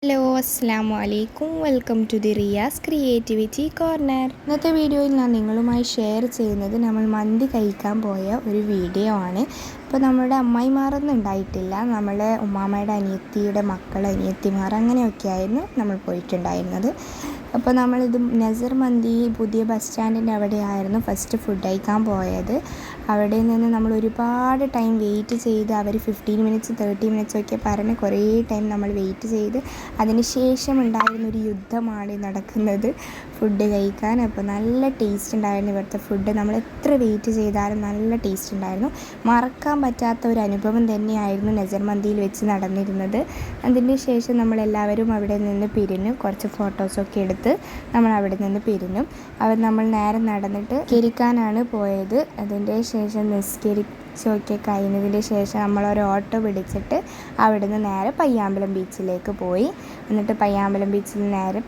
Hello അസ്സാം വലൈക്കും welcome to the Riyas creativity corner. ഇന്നത്തെ വീഡിയോയിൽ ഞാൻ നിങ്ങളുമായി ഷെയർ ചെയ്യുന്നത് നമ്മൾ മന്തി കഴിക്കാൻ പോയ ഒരു വീഡിയോ ആണ്. അപ്പോൾ നമ്മുടെ അമ്മായിമാരൊന്നും ഉണ്ടായിട്ടില്ല, നമ്മളെ ഉമ്മാമ്മയുടെ അനിയത്തിയുടെ മക്കൾ, അനിയത്തിമാർ അങ്ങനെയൊക്കെ ആയിരുന്നു നമ്മൾ പോയിട്ടുണ്ടായിരുന്നത്. അപ്പോൾ നമ്മളിത് നസർ മന്തി പുതിയ ബസ് സ്റ്റാൻഡിൻ്റെ അവിടെയായിരുന്നു ഫസ്റ്റ് ഫുഡ് കഴിക്കാൻ പോയത്. അവിടെ നിന്ന് നമ്മൾ ഒരുപാട് ടൈം വെയിറ്റ് ചെയ്ത്, അവർ 15 മിനിറ്റ്സ് 30 മിനിറ്റ്സ് ഒക്കെ പറഞ്ഞ് കുറേ ടൈം നമ്മൾ വെയിറ്റ് ചെയ്ത് അതിന് ശേഷം ഉണ്ടായിരുന്നൊരു യുദ്ധമാണ് നടക്കുന്നത് ഫുഡ് കഴിക്കാൻ. അപ്പോൾ നല്ല ടേസ്റ്റ് ഉണ്ടായിരുന്നു ഇവിടുത്തെ ഫുഡ്. നമ്മൾ എത്ര വെയിറ്റ് ചെയ്താലും നല്ല ടേസ്റ്റ് ഉണ്ടായിരുന്നു. മറക്കാൻ പറ്റാത്ത ഒരു അനുഭവം തന്നെയായിരുന്നു നസർ മന്തിയിൽ വെച്ച് നടന്നിരുന്നത്. അതിന് ശേഷം നമ്മളെല്ലാവരും അവിടെ നിന്ന് പിരിഞ്ഞു, കുറച്ച് ഫോട്ടോസൊക്കെ എടുത്ത് നമ്മൾ അവിടെ നിന്ന് പിരിഞ്ഞു. നമ്മൾ നേരെ നടന്നിട്ട് നിസ്കരിക്കാനാണ് പോയത്. അതിൻ്റെ ശേഷം നിസ്കരിച്ചൊക്കെ കഴിഞ്ഞതിന് ശേഷം നമ്മളൊരു ഓട്ടോ പിടിച്ചിട്ട് അവിടെ നിന്ന് നേരെ പയ്യാമ്പലം ബീച്ചിലേക്ക് പോയി. എന്നിട്ട് പയ്യാമ്പലം ബീച്ചിൽ നേരെ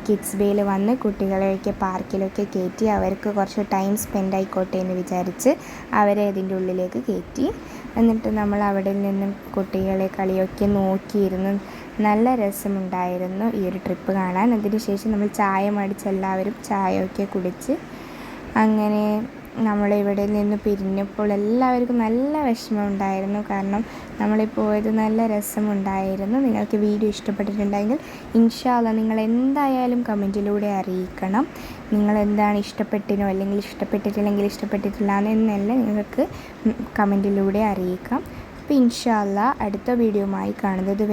കിഡ്സ് ബേയിൽ വന്ന് കുട്ടികളെയൊക്കെ പാർക്കിലൊക്കെ കയറ്റി അവർക്ക് കുറച്ച് ടൈം സ്പെൻഡ് ആയിക്കോട്ടെ എന്ന് വിചാരിച്ച് അവരെ അതിൻ്റെ ഉള്ളിലേക്ക് കയറ്റി. എന്നിട്ട് നമ്മൾ അവിടെ നിന്നും കുട്ടികളെ കളിയൊക്കെ നോക്കിയിരുന്നു. നല്ല രസമുണ്ടായിരുന്നു ഈ ഒരു ട്രിപ്പ് കാണാൻ. അതിന് ശേഷം നമ്മൾ ചായ മേടിച്ച് എല്ലാവരും ചായയൊക്കെ കുടിച്ച് അങ്ങനെ നമ്മളിവിടെ നിന്ന് പിരിഞ്ഞപ്പോൾ എല്ലാവർക്കും നല്ല വിഷമമുണ്ടായിരുന്നു. കാരണം നമ്മളിൽ പോയത് നല്ല രസമുണ്ടായിരുന്നു. നിങ്ങൾക്ക് വീഡിയോ ഇഷ്ടപ്പെട്ടിട്ടുണ്ടെങ്കിൽ ഇൻഷാ അല്ലാ നിങ്ങൾ എന്തായാലും കമൻറ്റിലൂടെ അറിയിക്കണം. നിങ്ങൾ എന്താണ് ഇഷ്ടപ്പെട്ടിനോ അല്ലെങ്കിൽ ഇഷ്ടപ്പെട്ടിട്ടില്ലെങ്കിൽ ഇഷ്ടപ്പെട്ടിട്ടില്ല എന്നല്ല നിങ്ങൾക്ക് കമൻറ്റിലൂടെ അറിയിക്കാം. അപ്പോൾ ഇൻഷാ അല്ലാ അടുത്ത വീഡിയോയുമായി കാണുന്നത്